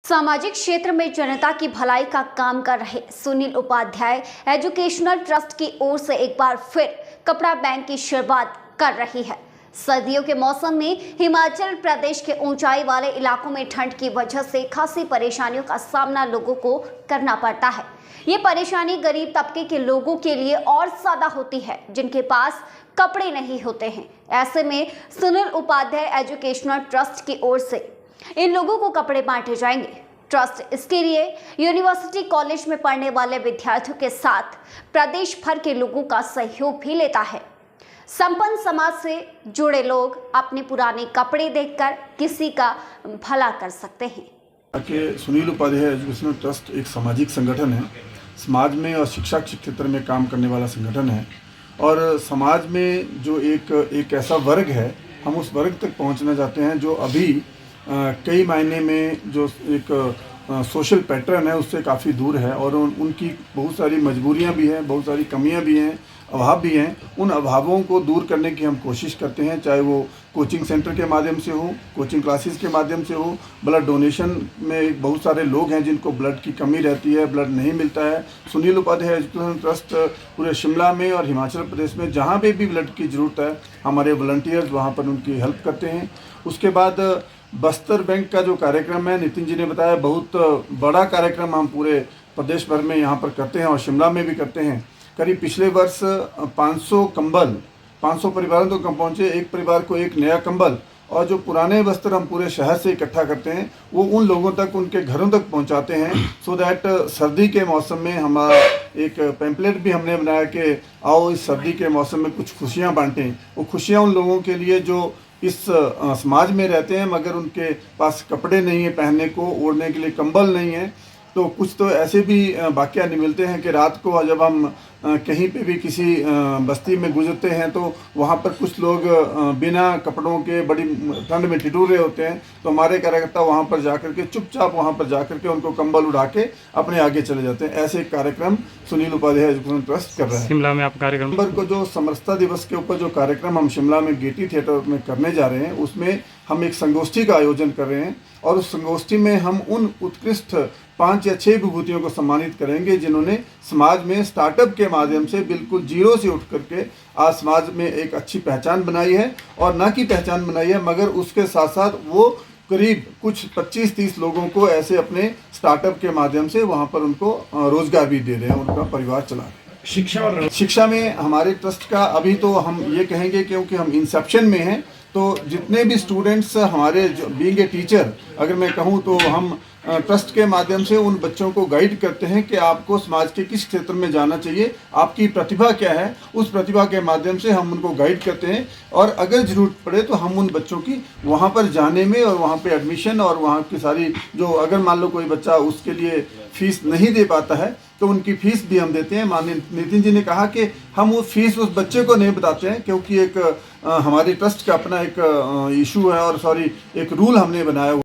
सामाजिक क्षेत्र में जनता की भलाई का काम कर रहे सुनील उपाध्याय एजुकेशनल ट्रस्ट की ओर से एक बार फिर कपड़ा बैंक की शुरुआत कर रही है। सर्दियों के मौसम में हिमाचल प्रदेश के ऊंचाई वाले इलाकों में ठंड की वजह से खासी परेशानियों का सामना लोगों को करना पड़ता है। ये परेशानी गरीब तबके के लोगों के लिए और ज्यादा होती है जिनके पास कपड़े नहीं होते हैं। ऐसे में सुनील उपाध्याय एजुकेशनल ट्रस्ट की ओर से इन लोगों को कपड़े बांटे जाएंगे। ट्रस्ट इसके लिए यूनिवर्सिटी कॉलेज में पढ़ने वाले विद्यार्थियों के साथ प्रदेश भर के लोगों का सहयोग भी लेता है। संपन्न समाज से जुड़े लोग अपने पुराने कपड़े देखकर किसी का भला कर सकते हैं। कि सुनील उपाध्याय एजुकेशनल ट्रस्ट एक सामाजिक संगठन है। समाज में और शिक्षा के क्षेत्र में काम करने वाला संगठन है और समाज में जो एक ऐसा वर्ग है, हम उस वर्ग तक पहुंचना चाहते हैं जो अभी कई मायने में जो एक सोशल पैटर्न है उससे काफ़ी दूर है और उनकी बहुत सारी मजबूरियां भी हैं, बहुत सारी कमियां भी हैं, अभाव भी हैं। उन अभावों को दूर करने की हम कोशिश करते हैं, चाहे वो कोचिंग सेंटर के माध्यम से हो, कोचिंग क्लासेस के माध्यम से हो, ब्लड डोनेशन में बहुत सारे लोग हैं जिनको ब्लड की कमी रहती है, ब्लड नहीं मिलता है। सुनील उपाध्याय एजुकेशन ट्रस्ट पूरे शिमला में और हिमाचल प्रदेश में जहाँ पे भी ब्लड की ज़रूरत है, हमारे वॉलंटियर्स वहाँ पर उनकी हेल्प करते हैं। उसके बाद बस्तर बैंक का जो कार्यक्रम है, नितिन जी ने बताया, बहुत बड़ा कार्यक्रम हम पूरे प्रदेश भर में यहाँ पर करते हैं और शिमला में भी करते हैं। करीब पिछले वर्ष 500 कंबल 500 परिवारों तक कम पहुँचे, एक परिवार को एक नया कंबल, और जो पुराने वस्त्र हम पूरे शहर से इकट्ठा करते हैं वो उन लोगों तक, उनके घरों तक पहुंचाते हैं, सो दैट सर्दी के मौसम में हमारा एक पैम्पलेट भी हमने बनाया कि आओ इस सर्दी के मौसम में कुछ खुशियां बांटें। वो खुशियां उन लोगों के लिए जो इस समाज में रहते हैं मगर उनके पास कपड़े नहीं है, पहनने को ओढ़ने के लिए कंबल नहीं है। तो कुछ तो ऐसे भी वाक़या नहीं मिलते हैं कि रात को जब हम कहीं पे भी किसी बस्ती में गुजरते हैं तो वहाँ पर कुछ लोग बिना कपड़ों के बड़ी ठंड में ठिठुर रहे होते हैं, तो हमारे कार्यकर्ता वहाँ पर जाकर के चुपचाप वहाँ पर जाकर के उनको कंबल उड़ा के अपने आगे चले जाते हैं। ऐसे कार्यक्रम सुनील उपाध्याय एजुकेशन ट्रस्ट कर रहा है। शिमला में आप कार्यक्रम को जो समरसता दिवस के ऊपर जो कार्यक्रम हम शिमला में गेटी थिएटर में करने जा रहे हैं, उसमें हम एक संगोष्ठी का आयोजन कर रहे हैं और उस संगोष्ठी में हम उन उत्कृष्ट 5 या 6 विभूतियों को सम्मानित करेंगे जिन्होंने समाज में स्टार्टअप के माध्यम से बिल्कुल जीरो से उठ करके आज समाज में एक अच्छी पहचान बनाई है, और न कि पहचान बनाई है मगर उसके साथ साथ वो करीब कुछ 25-30 लोगों को ऐसे अपने स्टार्टअप के माध्यम से वहाँ पर उनको रोजगार भी दे रहे हैं, उनका परिवार चला रहे हैं। शिक्षा में हमारे ट्रस्ट का अभी तो हम ये कहेंगे क्योंकि हम इंसेप्शन में हैं, तो जितने भी स्टूडेंट्स हमारे जो बीइंग ए टीचर अगर मैं कहूँ तो हम ट्रस्ट के माध्यम से उन बच्चों को गाइड करते हैं कि आपको समाज के किस क्षेत्र में जाना चाहिए, आपकी प्रतिभा क्या है, उस प्रतिभा के माध्यम से हम उनको गाइड करते हैं और अगर ज़रूरत पड़े तो हम उन बच्चों की वहाँ पर जाने में और वहाँ पे एडमिशन और वहाँ की सारी जो, अगर मान लो कोई बच्चा उसके लिए फ़ीस नहीं दे पाता है तो उनकी फ़ीस भी हम देते हैं। माननीय नितिन जी ने कहा कि हम वो फ़ीस उस बच्चे को नहीं बताते हैं क्योंकि एक हमारे ट्रस्ट का अपना एक इशू है और एक रूल हमने बनाया हुआ